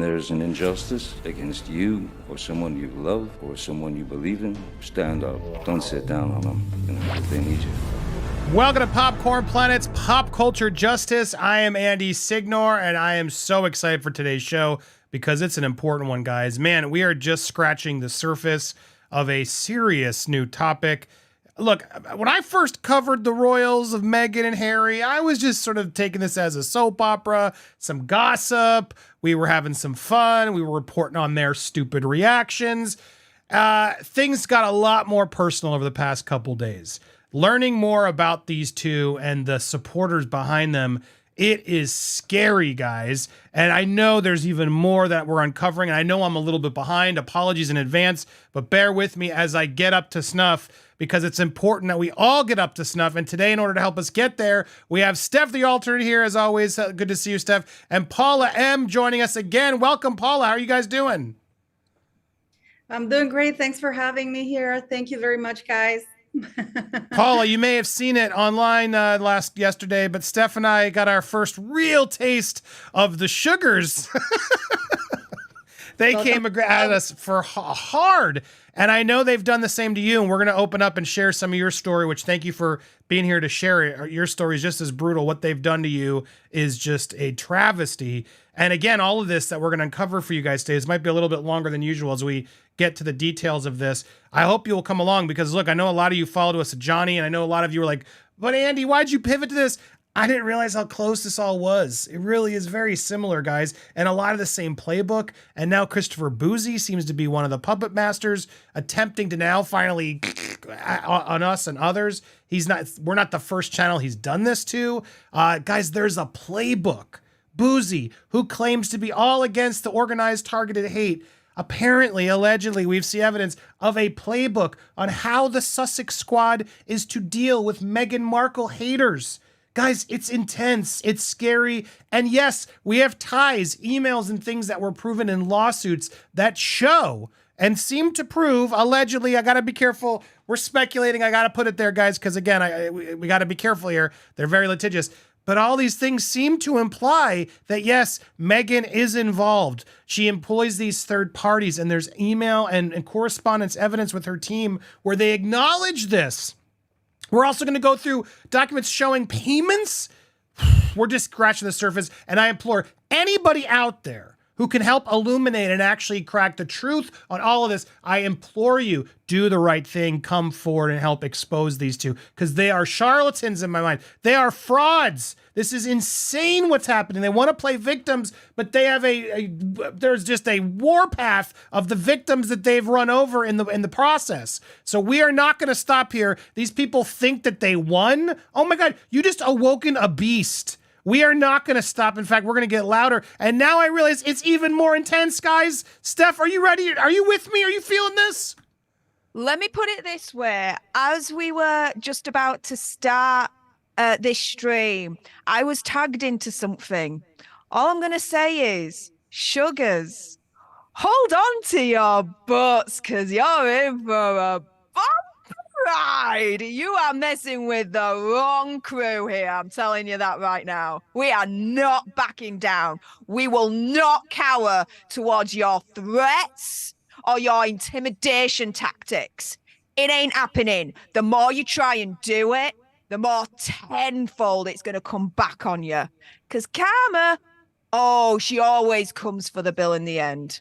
When there's an injustice against you or someone you love or someone you believe in, stand up. Don't sit down on them, if they need you. Welcome to Popcorn Planet's Pop Culture Justice. I am Andy Signore, and I am so excited for today's show because it's an important one, guys. Man, we are just scratching the surface of a serious new topic. Look, when I first covered the royals of Meghan and Harry, I was just sort of taking this as a soap opera, some gossip. We were having some fun. We were reporting on their stupid reactions. Things got a lot more personal over the past couple days. Learning more about these two and the supporters behind them, it is scary, guys. And I know there's even more that we're uncovering. And I know I'm a little bit behind. Apologies in advance, but bear with me as I get up to snuff, because it's important that we all get up to snuff. And today, in order to help us get there, we have Steph, the alternate, here as always. Good to see you, Steph. And Paula M. joining us again. Welcome, Paula. How are you guys doing? I'm doing great. Thanks for having me here. Thank you very much, guys. Paula, you may have seen it online yesterday, but Steph and I got our first real taste of the sugars. They came at us for hard. And I know they've done the same to you. And we're going to open up and share some of your story, which thank you for being here to share it. Your story is just as brutal. What they've done to you is just a travesty. And again, all of this that we're going to uncover for you guys today, this might be a little bit longer than usual as we get to the details of this. I hope you will come along because, look, I know a lot of you followed us at Johnny, and I know a lot of you were like, but Andy, why'd you pivot to this? I didn't realize how close this all was. It really is very similar, guys, and a lot of the same playbook. And now Christopher Bouzy seems to be one of the puppet masters, attempting to now finally on us and others. We're not the first channel he's done this to. Guys, there's a playbook. Bouzy, who claims to be all against the organized targeted hate. Apparently, allegedly, we've seen evidence of a playbook on how the Sussex Squad is to deal with Meghan Markle haters. Guys, it's intense, it's scary, and yes, we have ties, emails, and things that were proven in lawsuits that show and seem to prove, allegedly, I gotta be careful, we're speculating, I gotta put it there, guys, because again, we gotta be careful here, they're very litigious, but all these things seem to imply that yes, Meghan is involved. She employs these third parties, and there's email and correspondence evidence with her team where they acknowledge this. We're also going to go through documents showing payments. We're just scratching the surface. And I implore anybody out there who can help illuminate and actually crack the truth on all of this, I implore you, do the right thing, come forward and help expose these two, because they are charlatans in my mind. They are frauds. This is insane what's happening. They want to play victims, but they have there's just a warpath of the victims that they've run over in the process. So we are not going to stop here. These people think that they won. Oh my God, you just awoken a beast. We are not going to stop. In fact, we're going to get louder. And now I realize it's even more intense, guys. Steph, are you ready? Are you with me? Are you feeling this? Let me put it this way. As we were just about to start this stream, I was tagged into something. All I'm going to say is, sugars, hold on to your butts because you're in for a ride. You are messing with the wrong crew here. I'm telling you that right now. We are not backing down. We will not cower towards your threats or your intimidation tactics. It ain't happening. The more you try and do it, the more tenfold it's going to come back on you. Because karma, she always comes for the bill in the end.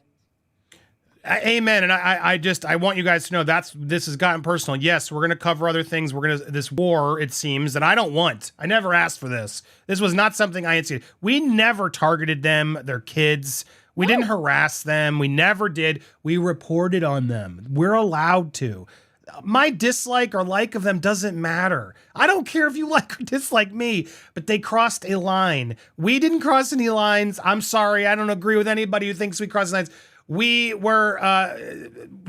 Amen. And I want you guys to know this has gotten personal. Yes, we're going to cover other things. This war, it seems, that I don't want. I never asked for this. This was not something I instigated. We never targeted them, their kids. We didn't harass them. We never did. We reported on them. We're allowed to. My dislike or like of them doesn't matter. I don't care if you like or dislike me, but they crossed a line. We didn't cross any lines. I'm sorry. I don't agree with anybody who thinks we crossed lines. We were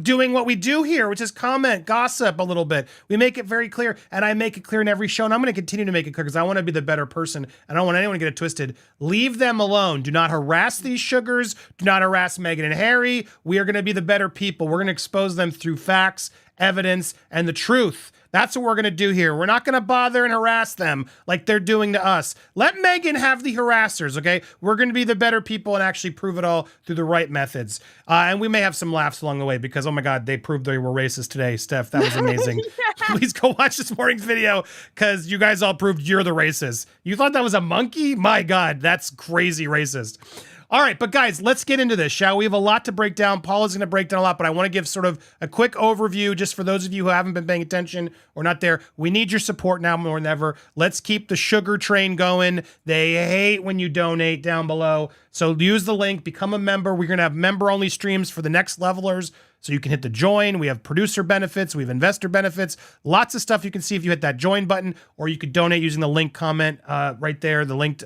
doing what we do here, which is comment, gossip a little bit. We make it very clear, and I make it clear in every show, and I'm going to continue to make it clear because I want to be the better person, and I don't want anyone to get it twisted. Leave them alone. Do not harass these sugars. Do not harass Meghan and Harry. We are going to be the better people. We're going to expose them through facts evidence, and the truth. That's what we're going to do here. We're not going to bother and harass them like they're doing to us. Let Meghan have the harassers, okay? We're going to be the better people and actually prove it all through the right methods. And we may have some laughs along the way because, oh my God, they proved they were racist today. Steph, that was amazing. Please go watch this morning's video because you guys all proved you're the racist. You thought that was a monkey? My God, that's crazy racist. All right, but guys, let's get into this, shall we? We have a lot to break down. Paula's going to break down a lot, but I want to give sort of a quick overview just for those of you who haven't been paying attention or not there. We need your support now more than ever. Let's keep the sugar train going. They hate when you donate down below. So use the link, become a member. We're going to have member-only streams for the next levelers. So you can hit the join. We have producer benefits. We have investor benefits. Lots of stuff you can see if you hit that join button, or you could donate using the link comment right there, the linked,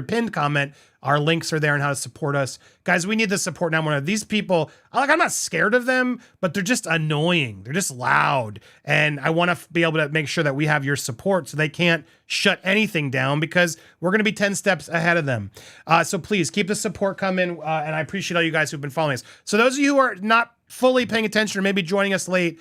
pinned comment. Our links are there on how to support us. Guys, we need the support now. One of these people, I'm not scared of them, but they're just annoying. They're just loud. And I want to be able to make sure that we have your support so they can't shut anything down because we're going to be 10 steps ahead of them. So please keep the support coming. And I appreciate all you guys who've been following us. So those of you who are not fully paying attention or maybe joining us late,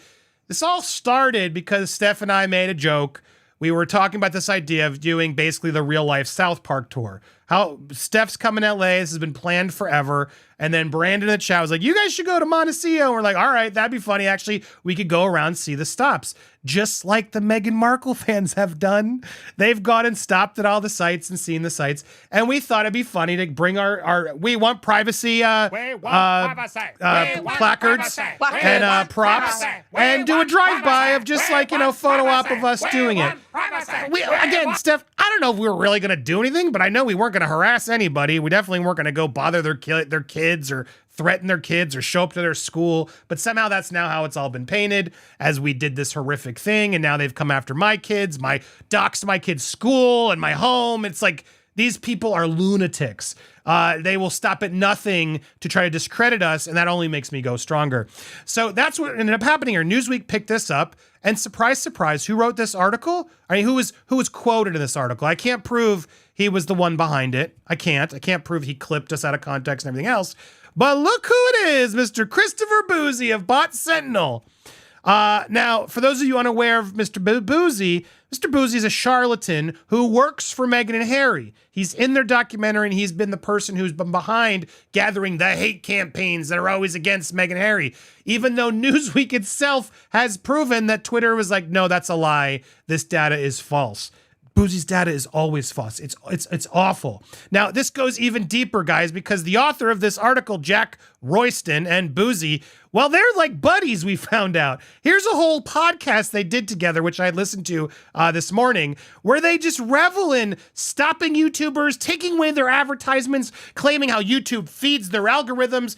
this all started because Steph and I made a joke. We were talking about this idea of doing basically the real life South Park tour. How Steph's coming to LA. This has been planned forever. And then Brandon in the chat was like, you guys should go to Montecito. And we're like, all right, that'd be funny. Actually, we could go around and see the stops. Just like the Meghan Markle fans have done. They've gone and stopped at all the sites and seen the sites. And we thought it'd be funny to bring we want privacy placards and props and do a drive-by of just photo op of us doing it. Again, Steph, I don't know if we were really going to do anything, but I know we weren't going to harass anybody. We definitely weren't going to go bother their kids or threaten their kids or show up to their school. But somehow that's now how it's all been painted, as we did this horrific thing. And now they've come after my kids, doxed my kids' school and my home. It's like, these people are lunatics. They will stop at nothing to try to discredit us, and that only makes me go stronger. So that's what ended up happening here. Newsweek picked this up, and surprise, surprise, who wrote this article? I mean, who was quoted in this article? I can't prove he was the one behind it. I can't prove he clipped us out of context and everything else. But look who it is, Mr. Christopher Bouzy of Bot Sentinel. Now, for those of you unaware of Mr. Bouzy is a charlatan who works for Meghan and Harry. He's in their documentary, and he's been the person who's been behind gathering the hate campaigns that are always against Meghan and Harry. Even though Newsweek itself has proven that Twitter was like, no, that's a lie. This data is false. Bouzy's data is always false. It's awful. Now, this goes even deeper, guys, because the author of this article, Jack Royston and Bouzy, well, they're like buddies, we found out. Here's a whole podcast they did together, which I listened to this morning, where they just revel in stopping YouTubers, taking away their advertisements, claiming how YouTube feeds their algorithms.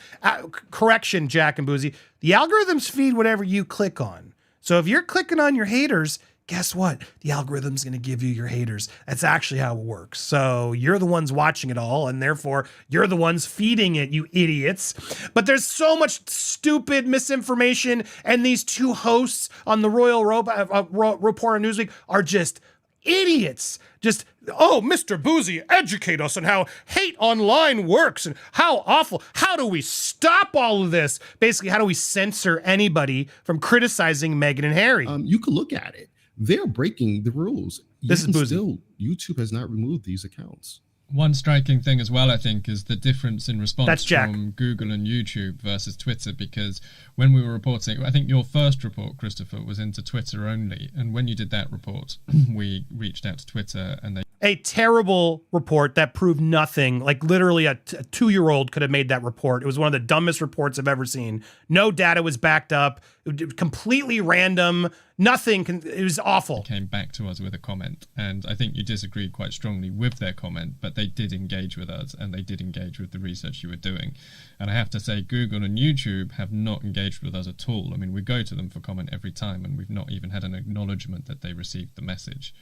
Correction, Jack and Bouzy. The algorithms feed whatever you click on. So if you're clicking on your haters, guess what? The algorithm's going to give you your haters. That's actually how it works. So you're the ones watching it all, and therefore you're the ones feeding it, you idiots. But there's so much stupid misinformation, and these two hosts on the Royal Report on Newsweek are just idiots. Just, oh, Mr. Bouzy, educate us on how hate online works and how awful. How do we stop all of this? Basically, how do we censor anybody from criticizing Meghan and Harry? You could look at it. They're breaking the rules. This is Bouzy. Still, YouTube has not removed these accounts. One striking thing as well, I think, is the difference in response That's Jack. from Google and YouTube versus Twitter, because when we were reporting, I think your first report, Christopher, was into Twitter only. And when you did that report, we reached out to Twitter and they... A terrible report that proved nothing. Like literally a 2-year-old could have made that report. It was one of the dumbest reports I've ever seen. No data was backed up. It was completely random. Nothing. It was awful. Came back to us with a comment, and I think you disagreed quite strongly with their comment, but they did engage with us and they did engage with the research you were doing. And I have to say, Google and YouTube have not engaged with us at all. I mean, we go to them for comment every time, and we've not even had an acknowledgement that they received the message.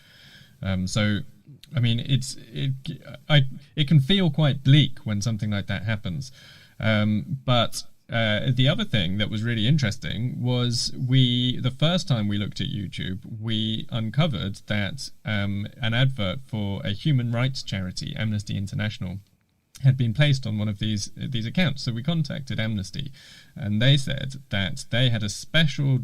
So, I mean, it can feel quite bleak when something like that happens. But the other thing that was really interesting was the first time we looked at YouTube, we uncovered that an advert for a human rights charity, Amnesty International, had been placed on one of these accounts. So we contacted Amnesty, and they said that they had a special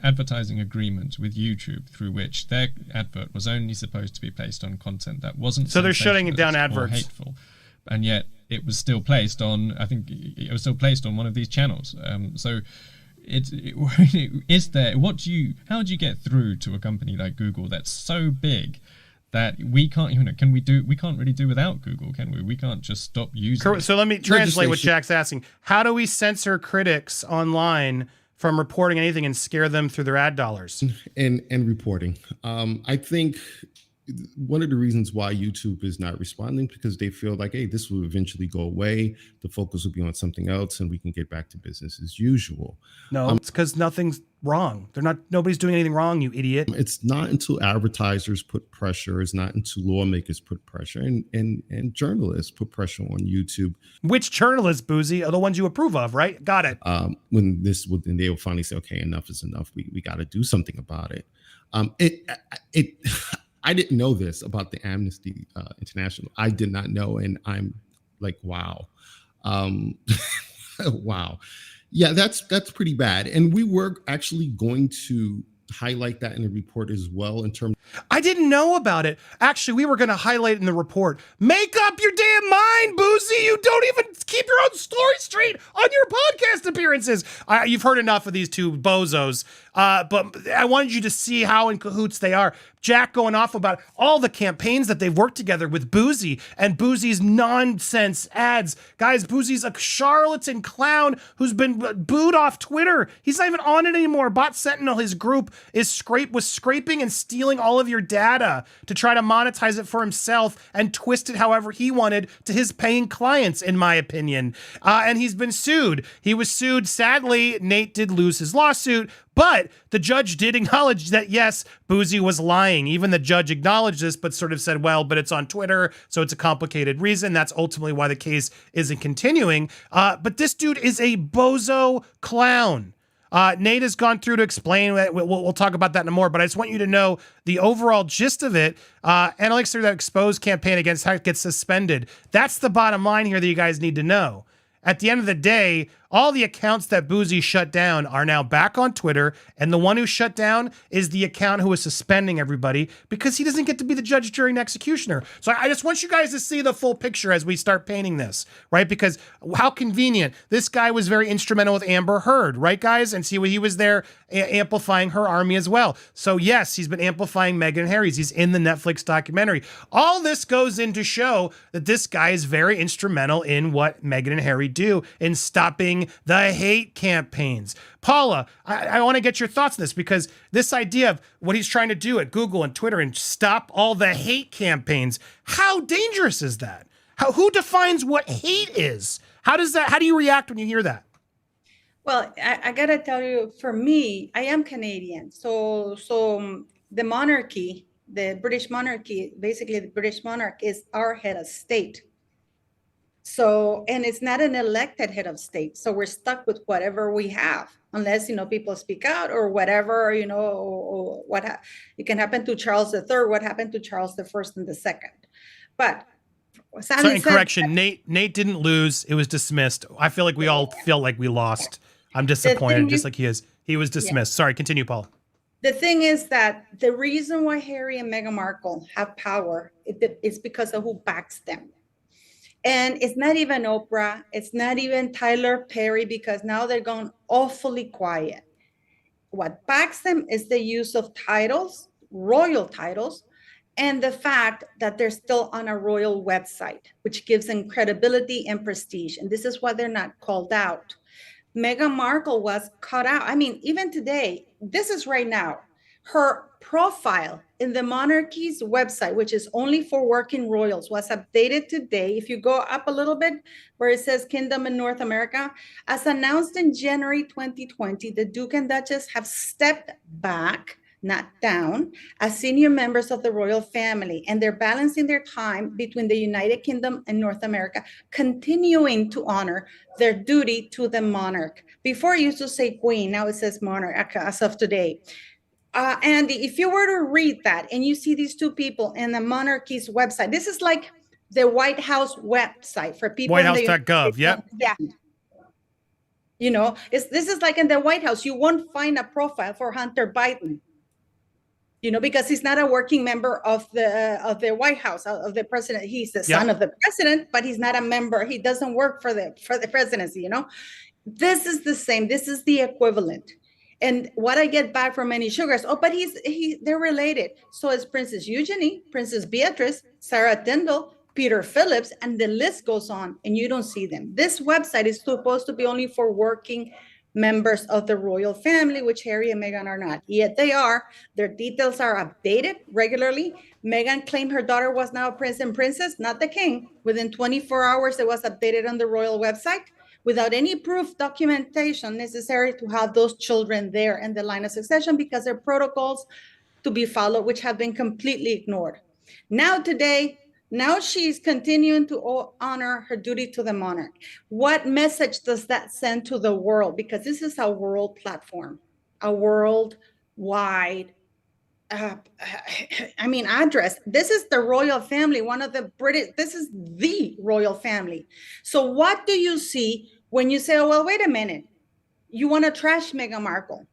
advertising agreement with YouTube through which their advert was only supposed to be placed on content that wasn't so they're shutting down adverts, hateful, and yet it was still placed on. I think it was still placed on one of these channels. So. Is there? How do you get through to a company like Google that's so big that we can't, we can't really do without Google, can we? We can't just stop using it. So let me translate what Jack's asking. How do we censor critics online from reporting anything and scare them through their ad dollars? And reporting. I think one of the reasons why YouTube is not responding, because they feel like, hey, this will eventually go away. The focus will be on something else and we can get back to business as usual. No, it's because nothing's wrong. Nobody's doing anything wrong, you idiot. It's not until advertisers put pressure, it's not until lawmakers put pressure and journalists put pressure on YouTube. Which journalists, Bouzy, are the ones you approve of, right? Got it. When they will finally say, okay, enough is enough. We got to do something about it. I didn't know this about the Amnesty International. I did not know, and I'm like, wow. Wow. Yeah, that's pretty bad. And we were actually going to highlight that in the report as well in terms. I didn't know about it. Actually, we were going to highlight in the report. Make up your damn mind, Bouzy. You don't even keep your own story straight on your podcast appearances. You've heard enough of these two bozos. But I wanted you to see how in cahoots they are. Jack going off about all the campaigns that they've worked together with Bouzy and Bouzy's nonsense ads. Guys, Bouzy's a charlatan clown who's been booed off Twitter. He's not even on it anymore. Bot Sentinel, his group, was scraping and stealing all of your data to try to monetize it for himself and twist it however he wanted to his paying clients, in my opinion. And he's been sued. He was sued. Sadly, Nate did lose his lawsuit, but the judge did acknowledge that, yes, Bouzy was lying. Even the judge acknowledged this, but sort of said, well, but it's on Twitter, so it's a complicated reason. That's ultimately why the case isn't continuing. But this dude is a bozo clown. Nate has gone through to explain. We'll talk about that in more, but I just want you to know the overall gist of it. Analytics through that exposed campaign against how it gets suspended. That's the bottom line here that you guys need to know. At the end of the day, all the accounts that Bouzy shut down are now back on Twitter, and the one who shut down is the account who was suspending everybody because he doesn't get to be the judge, jury, and executioner. So I just want you guys to see the full picture as we start painting this, right? Because how convenient. This guy was very instrumental with Amber Heard, right, guys? And see, he was there amplifying her army as well. So yes, he's been amplifying Meghan and Harry's. He's in the Netflix documentary. All this goes in to show that this guy is very instrumental in what Meghan and Harry do in stopping the hate campaigns. Paula, I want to get your thoughts on this, because this idea of what he's trying to do at Google and Twitter and stop all the hate campaigns, how dangerous is that? Who defines what hate is? How do you react when you hear that? Well, I gotta tell you, for me, I am Canadian. So the monarchy, the British monarchy, basically the British monarch is our head of state. So, and it's not an elected head of state. So we're stuck with whatever we have, unless, people speak out or whatever, or it can happen to Charles III, what happened to Charles I and II. But sorry, correction, Nate didn't lose. It was dismissed. I feel like we all feel like we lost. I'm disappointed, just like he is. He was dismissed. Yeah. Sorry, continue, Paul. The thing is that the reason why Harry and Meghan Markle have power is because of who backs them. And it's not even Oprah. It's not even Tyler Perry, because now they're going awfully quiet. What backs them is the use of titles, royal titles, and the fact that they're still on a royal website, which gives them credibility and prestige. And this is why they're not called out. Meghan Markle was cut out. I mean, even today, this is right now, her profile in the monarchy's website, which is only for working royals, was updated today. If you go up a little bit where it says Kingdom in North America, as announced in January 2020, the Duke and Duchess have stepped back, not down, as senior members of the royal family, and they're balancing their time between the United Kingdom and North America, continuing to honor their duty to the monarch. Before it used to say queen, now it says monarch as of today. Andy, if you were to read that and you see these two people in the monarchy's website, this is like the White House website for people. Whitehouse.gov. Yep. Yeah. You know, this is like in the White House. You won't find a profile for Hunter Biden, you know, because he's not a working member of the White House, of the president. He's the son of the president, but he's not a member. He doesn't work for the presidency, you know. This is the same. This is the equivalent. And what I get back from many sugars, oh, but they're related. So is Princess Eugenie, Princess Beatrice, Sarah Tindall, Peter Phillips, and the list goes on, and you don't see them. This website is supposed to be only for working members of the royal family, which Harry and Meghan are not. Yet they are. Their details are updated regularly. Meghan claimed her daughter was now a prince and princess, not the king. Within 24 hours, it was updated on the royal website without any proof documentation necessary to have those children there in the line of succession, because there are protocols to be followed, which have been completely ignored. Now she's continuing to honor her duty to the monarch. What message does that send to the world? Because this is a world platform, a worldwide, address. This is the royal family, this is the royal family. So what do you see when you say, oh, well, wait a minute, you want to trash Meghan Markle?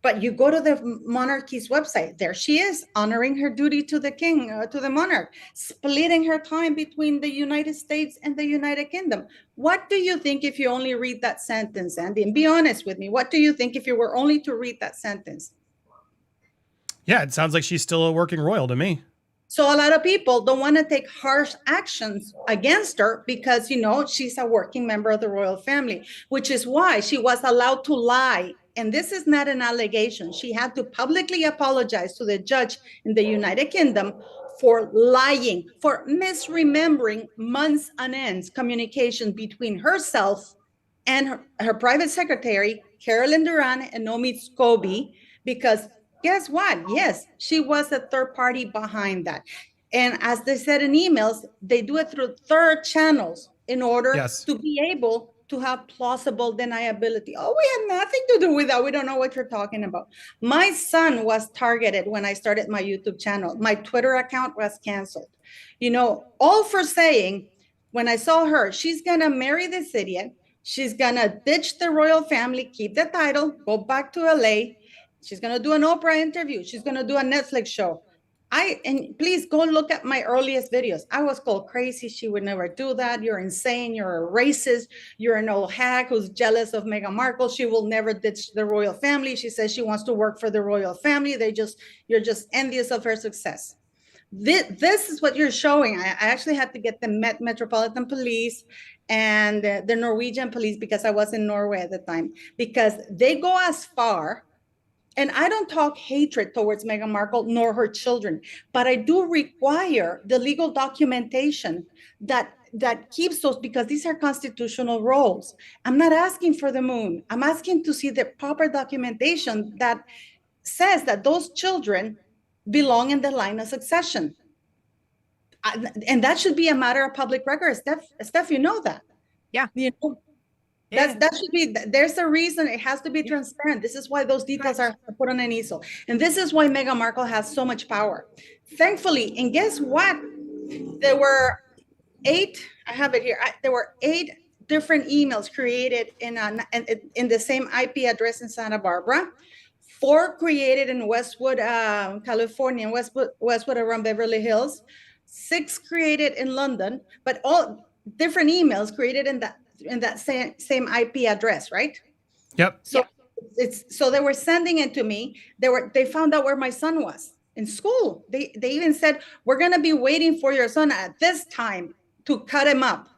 But you go to the monarchy's website, there she is, honoring her duty to the king, to the monarch, splitting her time between the United States and the United Kingdom. What do you think if you only read that sentence, Andy? And be honest with me, what do you think if you were only to read that sentence? Yeah, it sounds like she's still a working royal to me. So a lot of people don't want to take harsh actions against her because, you know, she's a working member of the royal family, which is why she was allowed to lie. And this is not an allegation. She had to publicly apologize to the judge in the United Kingdom for lying, for misremembering months on ends communication between herself and her private secretary, Carolyn Duran, and Omid Scobie, because guess what? Yes, she was a third party behind that. And as they said in emails, they do it through third channels in order to be able to have plausible deniability. Oh, we had nothing to do with that. We don't know what you're talking about. My son was targeted when I started my YouTube channel. My Twitter account was canceled. You know, all for saying, when I saw her, she's gonna marry this idiot. She's gonna ditch the royal family, keep the title, go back to LA. She's going to do an Oprah interview. She's going to do a Netflix show. And please go look at my earliest videos. I was called crazy. She would never do that. You're insane. You're a racist. You're an old hack who's jealous of Meghan Markle. She will never ditch the royal family. She says she wants to work for the royal family. You're just envious of her success. This is what you're showing. I actually had to get the Metropolitan Police and the Norwegian police, because I was in Norway at the time, because they go as far. And I don't talk hatred towards Meghan Markle nor her children, but I do require the legal documentation that keeps those, because these are constitutional roles. I'm not asking for the moon. I'm asking to see the proper documentation that says that those children belong in the line of succession. And that should be a matter of public record. Steph, you know that. Yeah. You know, that should be, there's a reason it has to be transparent. This is why those details are put on an easel. And this is why Meghan Markle has so much power. Thankfully, and guess what? There were 8, I have it here. There were 8 different emails created in the same IP address in Santa Barbara. 4 created in Westwood, California, Westwood around Beverly Hills. 6 created in London, but all different emails created in that same IP address, right? Yep. So they were sending it to me. They found out where my son was in school. They even said, we're gonna be waiting for your son at this time to cut him up.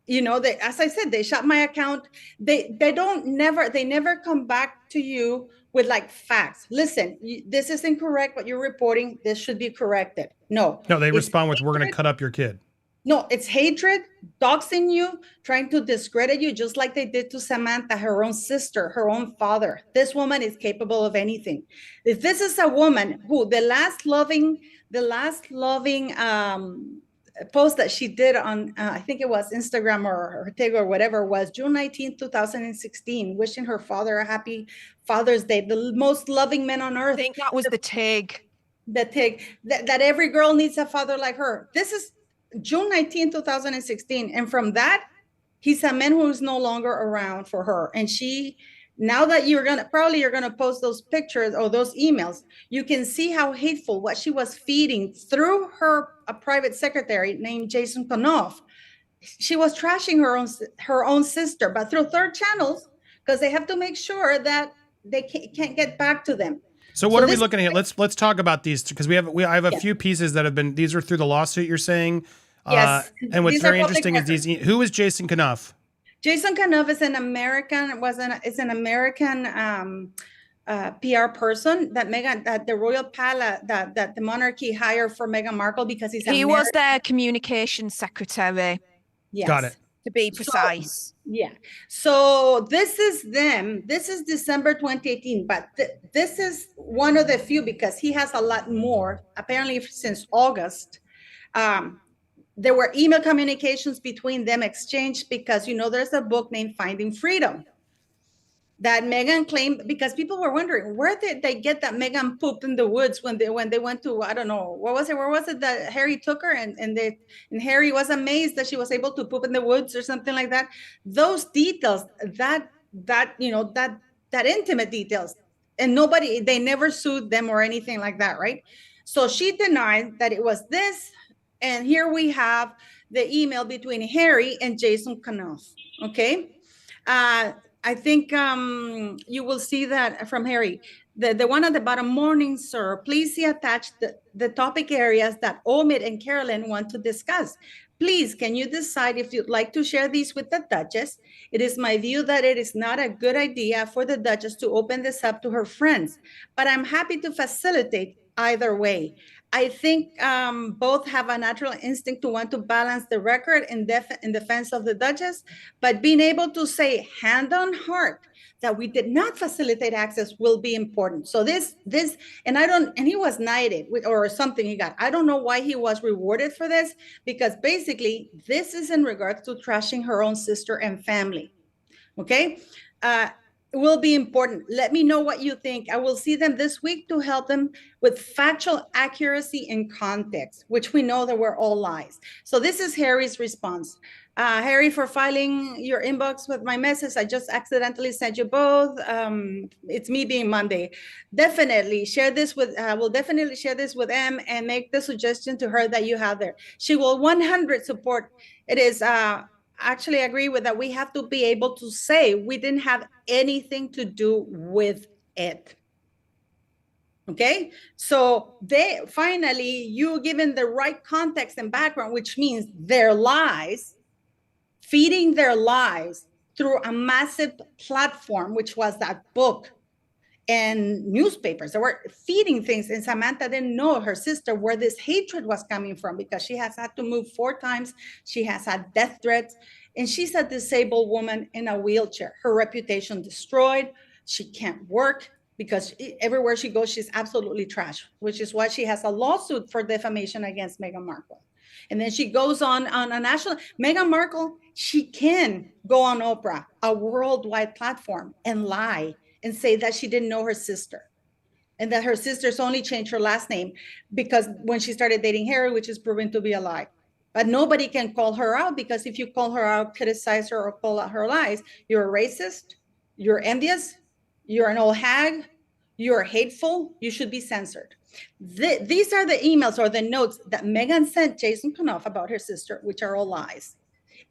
You know, as I said, they shut my account. They never come back to you with like facts. Listen, this is incorrect what you're reporting. This should be corrected. No, they respond with, we're going to cut up your kid. No, it's hatred, doxing you, trying to discredit you, just like they did to Samantha, her own sister, her own father. This woman is capable of anything. If this is a woman who the last loving post that she did on, I think it was Instagram or Ortega or whatever, was June 19th, 2016, wishing her father a happy Father's Day, the most loving man on earth. I think that was the TIG. that every girl needs a father like her. This is June 19, 2016. And from that, he's a man who is no longer around for her. And now that you're going to post those pictures or those emails, you can see how hateful what she was feeding through a private secretary named Jason Kanoff. She was trashing her own sister, but through third channels, because they have to make sure that they can't get back to them. So what are we looking at? Let's talk about these, because I have a few pieces that have been, these are through the lawsuit you're saying. Yes. And what's very interesting is who is Jason Kanoff? Jason Kanoff is an American PR person that the royal palace, that the monarchy hired for Meghan Markle because he was their communications secretary. Yes. Got it. To be precise. So this is them. This is December 2018, but this is one of the few, because he has a lot more. Apparently since August, there were email communications between them exchanged, because there's a book named Finding Freedom that Meghan claimed, because people were wondering, where did they get that Meghan pooped in the woods when they went to, I don't know, where was it that Harry took her, and Harry was amazed that she was able to poop in the woods or something like that. Those details, that intimate details, and they never sued them or anything like that, right? So she denied that it was this, and here we have the email between Harry and Jason Kanoff. Okay. I think you will see that from Harry. The one at the bottom, morning, sir. Please see attached the topic areas that Omid and Carolyn want to discuss. Please, can you decide if you'd like to share these with the Duchess? It is my view that it is not a good idea for the Duchess to open this up to her friends, but I'm happy to facilitate either way. I think both have a natural instinct to want to balance the record in defense of the Duchess, but being able to say hand on heart that we did not facilitate access will be important. So and he was knighted or something he got. I don't know why he was rewarded for this, because basically this is in regards to trashing her own sister and family. Okay. Will be important. Let me know what you think. I will see them this week to help them with factual accuracy and context, which we know that were all lies. So this is Harry's response. Harry, for filing your inbox with my message, I just accidentally sent you both. It's me being Monday. Definitely share this with, we'll definitely share this with Em and make the suggestion to her that you have there. She will 100 support. It is, actually agree with that. We have to be able to say we didn't have anything to do with it. Okay, so you given the right context and background, which means their lies, feeding their lies through a massive platform, which was that book and newspapers that were feeding things. And Samantha didn't know, her sister, where this hatred was coming from, because she has had to move 4 times. She has had death threats, and she's a disabled woman in a wheelchair. Her reputation destroyed. She can't work because everywhere she goes, she's absolutely trashed, which is why she has a lawsuit for defamation against Meghan Markle. And then she goes on a national, Meghan Markle, she can go on Oprah, a worldwide platform, and lie and say that she didn't know her sister, and that her sister's only changed her last name because when she started dating Harry, which is proven to be a lie. But nobody can call her out, because if you call her out, criticize her, or call out her lies, you're a racist, you're envious, you're an old hag, you're hateful, you should be censored. These are the emails or the notes that Meghan sent Jason Kanoff about her sister, which are all lies.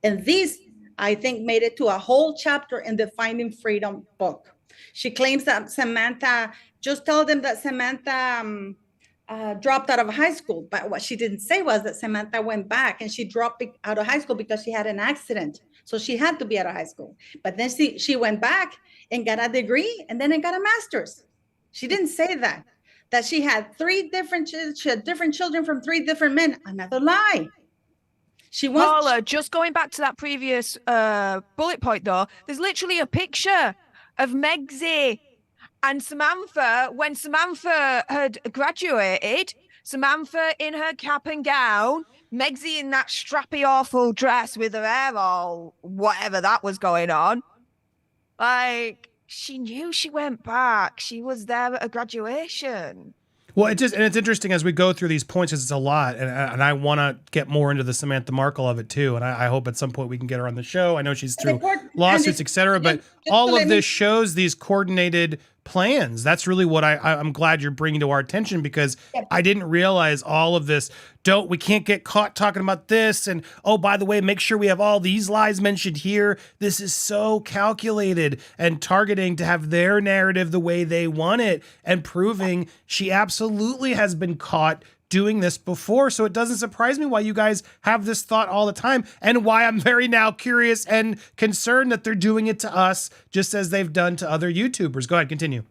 And these, I think, made it to a whole chapter in the Finding Freedom book. She claims that Samantha, just tell them that Samantha dropped out of high school. But what she didn't say was that Samantha went back and she dropped out of high school because she had an accident. So she had to be out of high school. But then she went back and got a degree and then got a master's. She didn't say that she had different children from 3 different men. Another lie. Paula, just going back to that previous bullet point, though, there's literally a picture of Megzy and Samantha when Samantha had graduated. Samantha in her cap and gown, Megzy in that strappy, awful dress with her hair all whatever that was going on. Like, she knew she went back. She was there at a graduation. Well, it's interesting as we go through these points because it's a lot, and I want to get more into the Samantha Markle of it too. And I hope at some point we can get her on the show. I know she's through lawsuits, etc. But all of this shows these coordinated plans. That's really what I'm glad you're bringing to our attention, because I didn't realize all of this. We can't get caught talking about this. And oh, by the way, make sure we have all these lies mentioned here. This is so calculated and targeting to have their narrative the way they want it, and proving she absolutely has been caught doing this before. So it doesn't surprise me why you guys have this thought all the time, and why I'm very now curious and concerned that they're doing it to us just as they've done to other YouTubers. Go ahead, continue.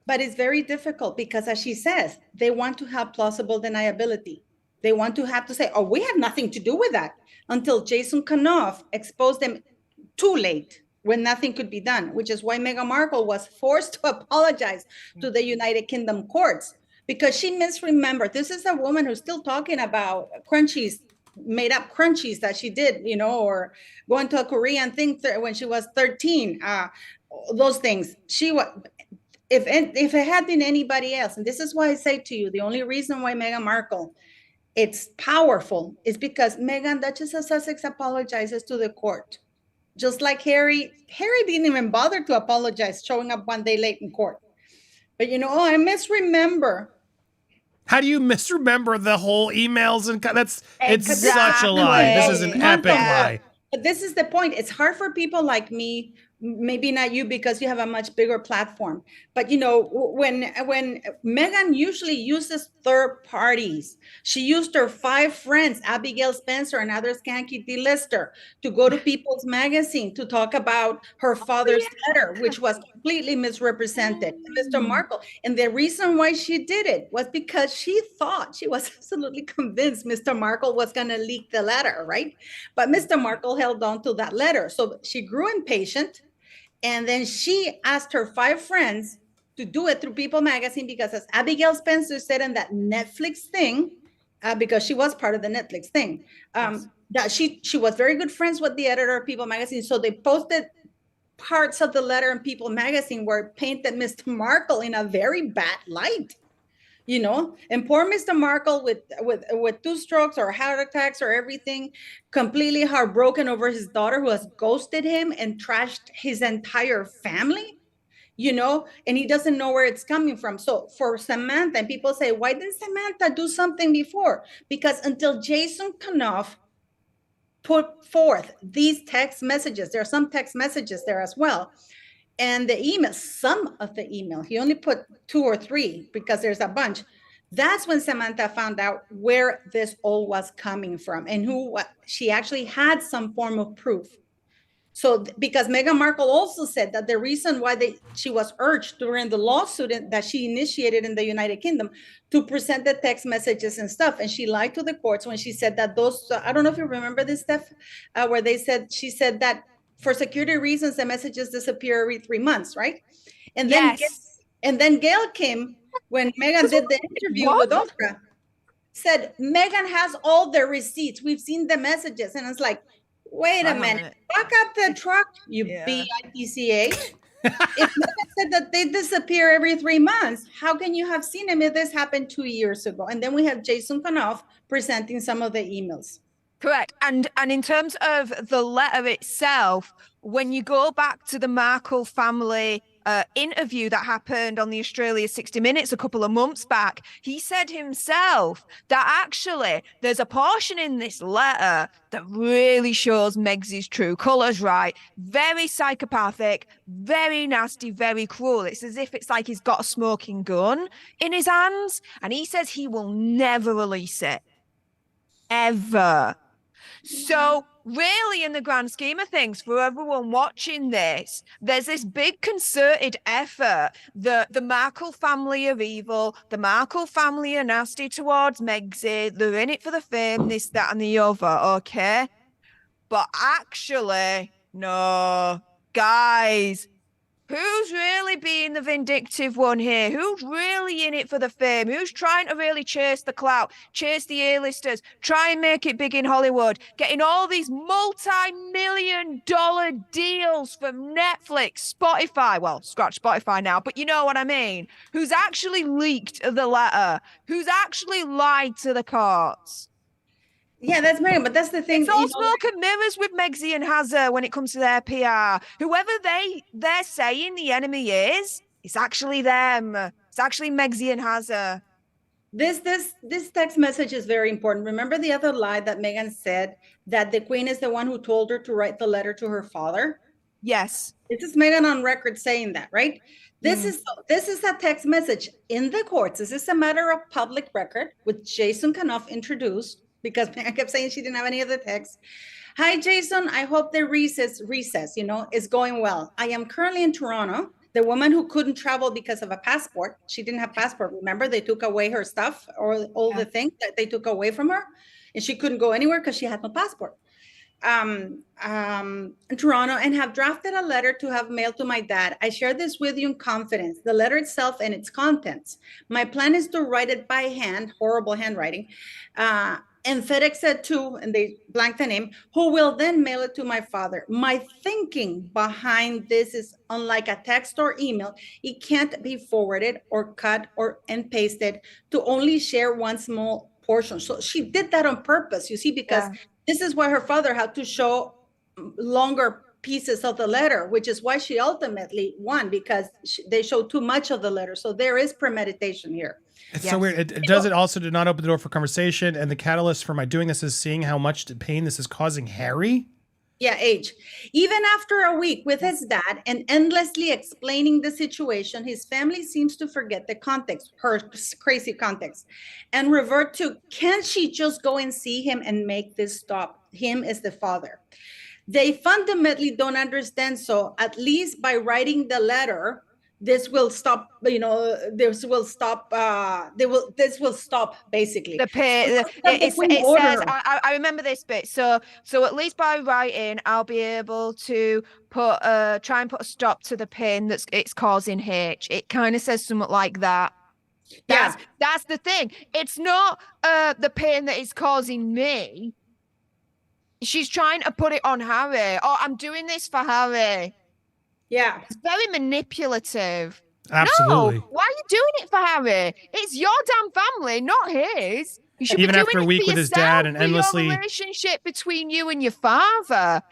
But it's very difficult because, as she says, they want to have plausible deniability. They want to have to say, oh, we have nothing to do with that, until Jason Kanoff exposed them too late when nothing could be done, which is why Meghan Markle was forced to apologize to the United Kingdom courts, because she misremembered. This is a woman who's still talking about crunchies, made up crunchies that she did, or going to a Korean thing when she was 13. Those things. If it had been anybody else, and this is why I say to you, the only reason why Meghan Markle, it's powerful, is because Meghan, Duchess of Sussex, apologizes to the court. Just like Harry didn't even bother to apologize, showing up one day late in court. But I misremember. How do you misremember the whole emails? And it's such a lie. This is an epic lie. But this is the point. It's hard for people like me, maybe not you because you have a much bigger platform. But when Meghan usually uses third parties, she used her 5 friends, Abigail Spencer, another skanky D-lister, to go to People's Magazine to talk about her father's letter, which was completely misrepresented to Mr. Markle. And the reason why she did it was because she was absolutely convinced Mr. Markle was going to leak the letter, right? But Mr. Markle held on to that letter. So she grew impatient. And then she asked her 5 friends to do it through People Magazine, because, as Abigail Spencer said in that Netflix thing, because she was part of the Netflix thing, that she was very good friends with the editor of People Magazine. So they posted parts of the letter in People Magazine where it painted Mr. Markle in a very bad light. And poor Mr. Markle with 2 strokes or heart attacks or everything, completely heartbroken over his daughter who has ghosted him and trashed his entire family, and he doesn't know where it's coming from. So for Samantha, and people say, why didn't Samantha do something before? Because until Jason Kanoff put forth these text messages, there are some text messages there as well, and the email, some of the email, he only put 2 or 3 because there's a bunch. That's when Samantha found out where this all was coming from, and she actually had some form of proof. So because Meghan Markle also said that the reason why she was urged during the lawsuit that she initiated in the United Kingdom to present the text messages and stuff, and she lied to the courts when she said that those, I don't know if you remember this, Steph, where she said that for security reasons, the messages disappear every 3 months, right? And then Gail came when Meghan did the interview with Oprah, said Meghan has all the receipts. We've seen the messages. And it's like, wait a minute. Back up the truck, you bitch. If Meghan said that they disappear every 3 months, how can you have seen them if this happened 2 years ago? And then we have Jason Kanoff presenting some of the emails. Correct. And in terms of the letter itself, when you go back to the Markle family interview that happened on the Australia 60 Minutes a couple of months back, he said himself that actually there's a portion in this letter that really shows Meg's true colours, right? Very psychopathic, very nasty, very cruel. It's as if it's like he's got a smoking gun in his hands, and he says he will never release it. Ever. So really, in the grand scheme of things, for everyone watching this, there's this big concerted effort that the Markle family are evil, the Markle family are nasty towards Megxit, they're in it for the fame, this, that, and the other, okay? But actually, no, guys, Who's really being the vindictive one here? Who's really in it for the fame? Who's trying to really chase the clout, chase the A-listers, try and make it big in Hollywood, getting all these multi-million-dollar deals from Netflix, Spotify? Well, scratch Spotify now, but you know what I mean. Who's actually leaked the letter? Who's actually lied to the courts? Yeah, that's Meghan, but that's the thing. It's all smoke and mirrors with Meghan and Harry when it comes to their PR. Whoever they're saying the enemy is, it's actually them. It's actually Meghan and Harry. This text message is very important. Remember the other lie that Meghan said, that the Queen is the one who told her to write the letter to her father? Yes. This is Meghan on record saying that, right? This is a text message in the courts. This is a matter of public record, which Jason Kanoff introduced, because I kept saying she didn't have any of the text. Hi, Jason. I hope the recess, is going well. I am currently in Toronto. The woman who couldn't travel because of a passport, she didn't have passport. Remember, they took away her stuff or all the things that they took away from her, and she couldn't go anywhere because she had no passport. In Toronto, and have drafted a letter to have mailed to my dad. I share this with you in confidence, the letter itself and its contents. My plan is to write it by hand, horrible handwriting, and FedEx said to, and they blanked the name, who will then mail it to my father. My thinking behind this is, unlike a text or email, it can't be forwarded or cut and pasted to only share one small portion. So she did that on purpose, you see, because this is why her father had to show longer pieces of the letter, which is why she ultimately won, because they showed too much of the letter. So there is premeditation here. It's so weird. It does it also to not open the door for conversation. And the catalyst for my doing this is seeing how much pain this is causing Harry. Yeah, age. Even after a week with his dad and endlessly explaining the situation, his family seems to forget the context, her crazy context, and revert to, can't she just go and see him and make this stop? Him as the father. They fundamentally don't understand. So at least by writing the letter, this will stop, this will stop basically. The pain. It says, I remember this bit. So at least by writing, I'll be able to try and put a stop to the pain it's causing H. It kind of says something like that. That's the thing. It's not the pain that is causing me. She's trying to put it on Harry. Oh, I'm doing this for Harry. Yeah. It's very manipulative. Absolutely. No, why are you doing it for Harry? It's your damn family, not his. You should even be after doing a week it for with his dad and for endlessly your relationship between you and your father.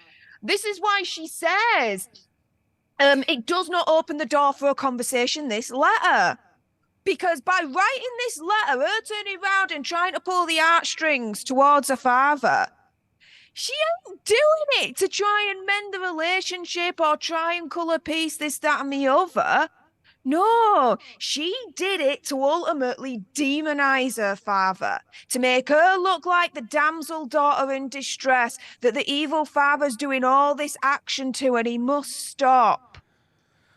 This is why she says it does not open the door for a conversation, this letter. Because by writing this letter, her turning around and trying to pull the heartstrings towards her father, she ain't doing it to try and mend the relationship or try and colour peace, this, that, and the other. No, she did it to ultimately demonize her father, to make her look like the damsel daughter in distress, that the evil father's doing all this action to, and he must stop.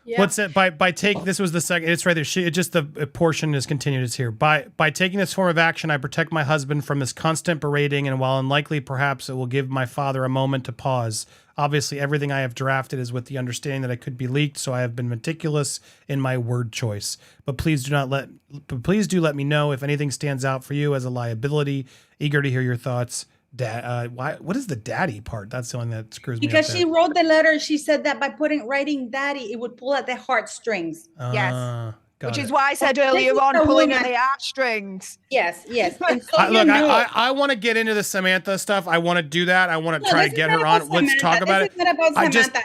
Yeah. What's it by take? This was the second. It's right there. The portion is continued. It's here. By taking this form of action, I protect my husband from this constant berating, and while unlikely, perhaps it will give my father a moment to pause. Obviously, everything I have drafted is with the understanding that it could be leaked, so I have been meticulous in my word choice. But please do let me know if anything stands out for you as a liability. Eager to hear your thoughts. What is the daddy part? That's the one that screws me up. Because she wrote the letter, she said that by writing daddy, it would pull at the heartstrings. Yes. Which is why I said earlier on, pulling at the heartstrings. Yes. And so I want to get into the Samantha stuff. I want to do that. I want to try to get her on. Let's talk about it. This is not about Samantha.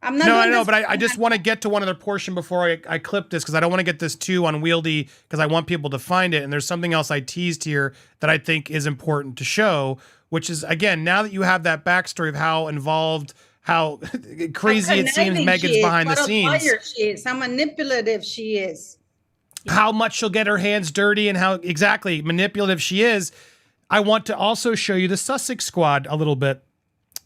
I'm not I know, but I just want to get to one other portion before I clip this, because I don't want to get this too unwieldy, because I want people to find it. And there's something else I teased here that I think is important to show, which is, again, now that you have that backstory of how involved, how crazy it seems Meghan's behind the scenes. She is, how manipulative she is. How much she'll get her hands dirty and how exactly manipulative she is. I want to also show you the Sussex Squad a little bit.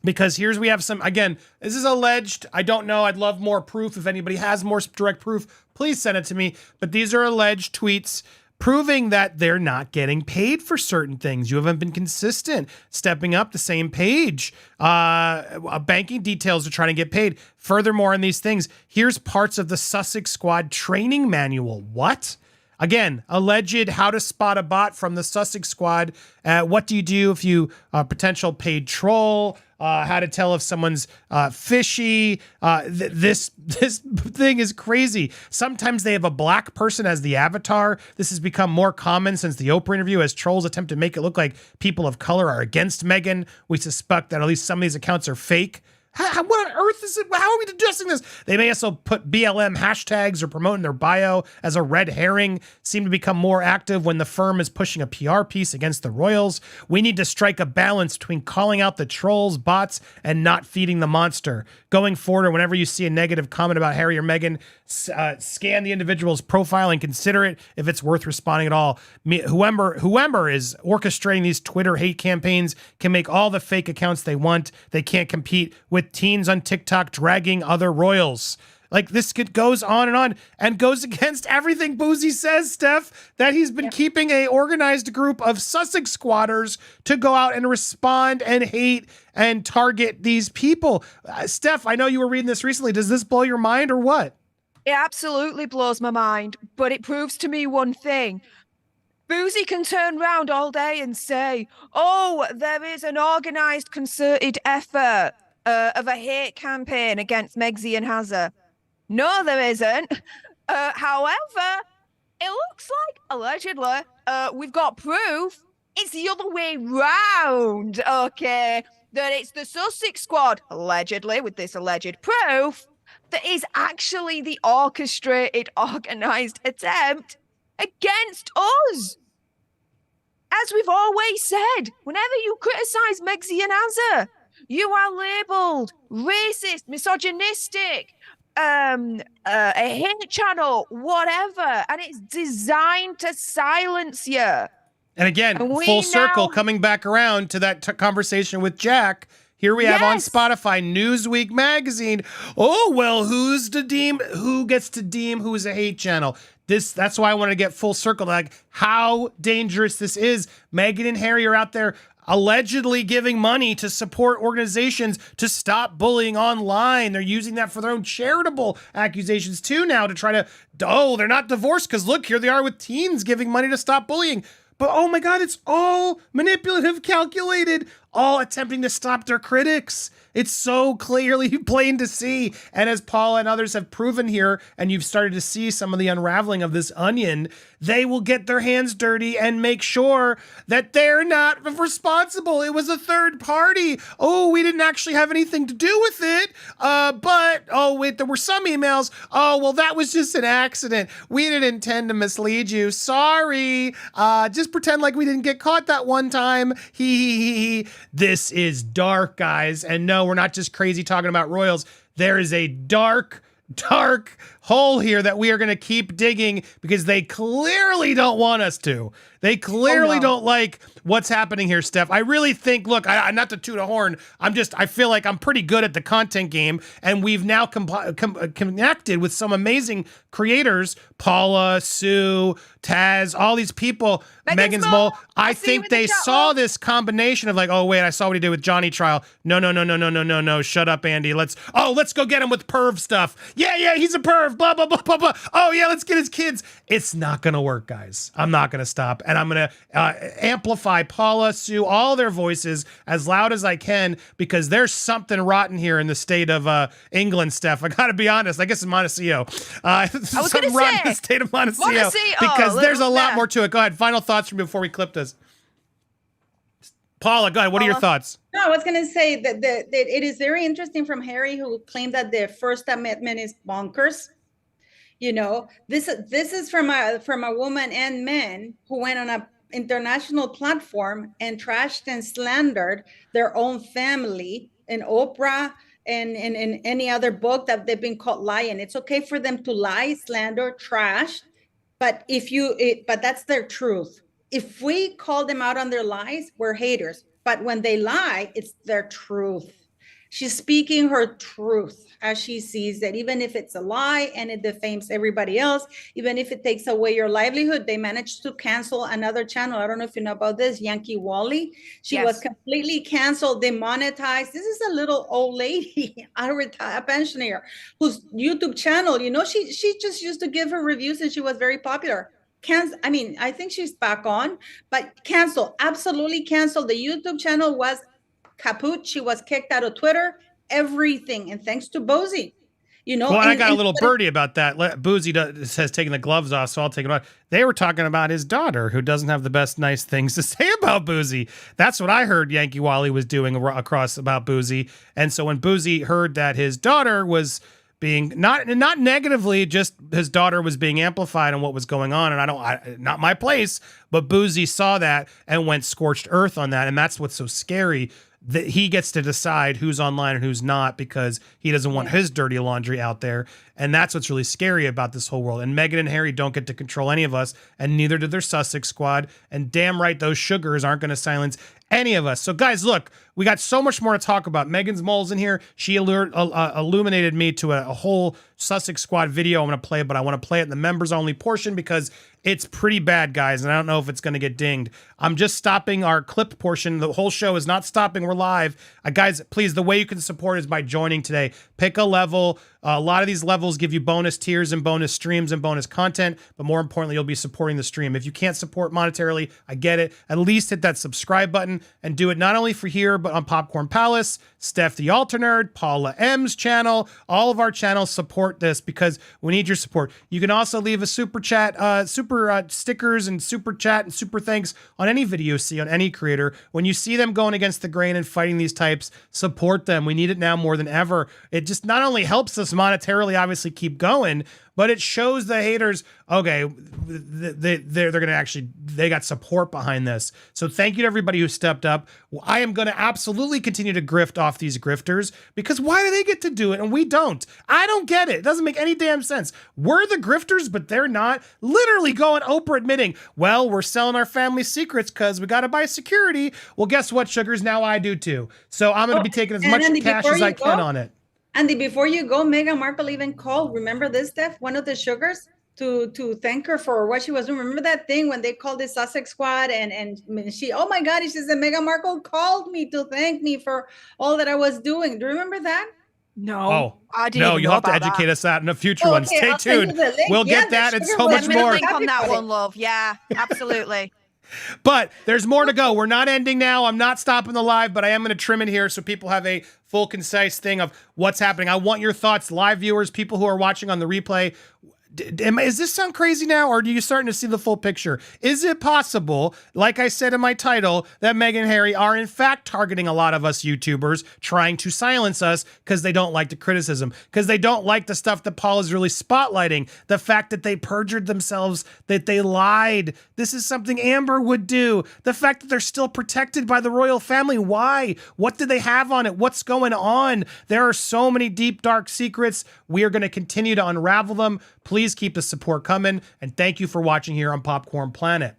Because we have some, again, this is alleged. I don't know. I'd love more proof. If anybody has more direct proof, please send it to me. But these are alleged tweets proving that they're not getting paid for certain things. You haven't been consistent, stepping up the same page. Banking details are trying to get paid. Furthermore, in these things, here's parts of the Sussex Squad training manual. What? Again, alleged how to spot a bot from the Sussex Squad. What do you do if you potential paid troll? How to tell if someone's fishy. This thing is crazy. Sometimes they have a black person as the avatar. This has become more common since the Oprah interview, as trolls attempt to make it look like people of color are against Meghan. We suspect that at least some of these accounts are fake. What on earth is it? How are we digesting this? They may also put BLM hashtags or promote in their bio as a red herring, seem to become more active when the firm is pushing a PR piece against the royals. We need to strike a balance between calling out the trolls, bots, and not feeding the monster. Going forward, or whenever you see a negative comment about Harry or Meghan, scan the individual's profile and consider it if it's worth responding at all. Whoever is orchestrating these Twitter hate campaigns can make all the fake accounts they want. They can't compete with teens on TikTok dragging other royals. Like, this goes on and goes against everything Bouzy says, Steph, that he's been keeping a organized group of Sussex squatters to go out and respond and hate and target these people. Steph, I know you were reading this recently. Does this blow your mind or what? It absolutely blows my mind, but it proves to me one thing. Bouzy can turn around all day and say, oh, there is an organised, concerted effort of a hate campaign against Meghan and Harry. No, there isn't. However, it looks like, allegedly, we've got proof it's the other way round, okay? That it's the Sussex Squad, allegedly, with this alleged proof, that is actually the orchestrated, organised attempt against us. As we've always said, whenever you criticise Meghan and Harry, you are labelled racist, misogynistic, a hate channel, whatever, and it's designed to silence you. And again, full circle, coming back around to that conversation with Jack. Here we have on Spotify, Newsweek magazine. Oh, well, who gets to deem who's a hate channel? That's why I want to get full circle, like how dangerous this is. Meghan and Harry are out there allegedly giving money to support organizations to stop bullying online. They're using that for their own charitable accusations too now to try to, they're not divorced because look, here they are with teens giving money to stop bullying. But oh my God, it's all manipulative, calculated, all attempting to stop their critics. It's so clearly plain to see. And as Paula and others have proven here, and you've started to see some of the unraveling of this onion, they will get their hands dirty and make sure that they're not responsible. It was a third party. Oh, we didn't actually have anything to do with it. But, oh, wait, there were some emails. Oh, well, that was just an accident. We didn't intend to mislead you. Sorry. Just pretend like we didn't get caught that one time. This is dark, guys. And no, we're not just crazy talking about royals. There is a dark hole here that we are going to keep digging because they clearly don't want us to. They clearly don't like what's happening here, Steph. I really think, look, not to toot a horn, I feel like I'm pretty good at the content game, and we've now connected with some amazing creators, Paula, Sue, Taz, all these people, Megan's Mole. I think they saw this combination of like, oh, wait, I saw what he did with Johnny Trial. No. Shut up, Andy. Let's go get him with perv stuff. Yeah, he's a perv, blah, blah, blah, blah, blah. Oh, yeah, let's get his kids. It's not going to work, guys. I'm not going to stop. And I'm going to amplify Paula, Sue, all their voices as loud as I can because there's something rotten here in the state of England, Steph. I got to be honest. I guess it's Montecito. Something rotten in the state of Montecito. Because there's a lot more to it. Go ahead. Final thoughts from me before we clip this. Paula, go ahead. What are your thoughts? No, I was going to say that it is very interesting from Harry, who claimed that the First Amendment is bonkers. You know, this is from a woman and men who went on a international platform and trashed and slandered their own family in Oprah and in any other book that they've been caught lying. It's okay for them to lie, slander, trash, but but that's their truth. If we call them out on their lies, we're haters. But when they lie, it's their truth. She's speaking her truth as she sees it, even if it's a lie and it defames everybody else, even if it takes away your livelihood. They managed to cancel another channel. I don't know if you know about this, Yankee Wally. She was completely canceled, demonetized. This is a little old lady, a pensioner, whose YouTube channel, you know, she just used to give her reviews and she was very popular. I mean, I think she's back on, but cancel, absolutely cancel. The YouTube channel was kaput. She was kicked out of Twitter, everything. And thanks to Bouzy, you know. Well, and I got a little birdie about that. Bouzy says taking the gloves off, so I'll take it off. They were talking about his daughter, who doesn't have the best nice things to say about Bouzy. That's what I heard Yankee Wally was doing across about Bouzy. And so when Bouzy heard that his daughter was being not negatively, just his daughter was being amplified on what was going on, and not my place, but Bouzy saw that and went scorched earth on that, and that's what's so scary. That he gets to decide who's online and who's not, because he doesn't want his dirty laundry out there. And that's what's really scary about this whole world. And Meghan and Harry don't get to control any of us, and neither did their Sussex Squad. And damn right, those sugars aren't going to silence any of us. So guys, look, we got so much more to talk about. Meghan's mole's in here. She illuminated me to a whole Sussex Squad video I'm going to play, but I want to play it in the members only portion because it's pretty bad, guys, and I don't know if it's going to get dinged. I'm just stopping our clip portion. The whole show is not stopping. We're live. Guys, please, the way you can support is by joining today. Pick a level. A lot of these levels give you bonus tiers and bonus streams and bonus content, but more importantly, you'll be supporting the stream. If you can't support monetarily, I get it. At least hit that subscribe button and do it not only for here, but on Popcorn Palace, Steph the Alternerd, Paula M's channel. All of our channels support this because we need your support. You can also leave a super chat, super stickers and super chat and super thanks on any video you see on any creator. When you see them going against the grain and fighting these types, support them. We need it now more than ever. It just not only helps us monetarily obviously keep going, but it shows the haters, okay, they're going to actually, they got support behind this. So thank you to everybody who stepped up. I am going to absolutely continue to grift off these grifters, because why do they get to do it and we don't? I don't get it. It doesn't make any damn sense. We're the grifters, but they're not. Literally going Oprah admitting, well, we're selling our family secrets because we got to buy security. Well, guess what, sugars? Now I do too. So I'm going to be taking as much cash as I can on it. Andy, before you go, Meghan Markle even called, remember this, Steph, one of the sugars, to thank her for what she was doing. Remember that thing when they called the Sussex Squad and she, oh my God, she said, Meghan Markle called me to thank me for all that I was doing. Do you remember that? No. Oh, I didn't no, you'll have to educate us out in a future one. Stay tuned. We'll get that and so much more. Link on that one, love. Yeah, absolutely. But there's more to go. We're not ending now. I'm not stopping the live, but I am going to trim it here so people have a full, concise thing of what's happening. I want your thoughts, live viewers, people who are watching on the replay. Is this sound crazy now, or are you starting to see the full picture? Is it possible, like I said in my title, that Meghan and Harry are in fact targeting a lot of us YouTubers, trying to silence us because they don't like the criticism, because they don't like the stuff that Paul is really spotlighting, the fact that they perjured themselves, that they lied. This is something Amber would do. The fact that they're still protected by the royal family. Why? What did they have on it? What's going on? There are so many deep, dark secrets. We are going to continue to unravel them. Please keep the support coming, and thank you for watching here on Popcorn Planet.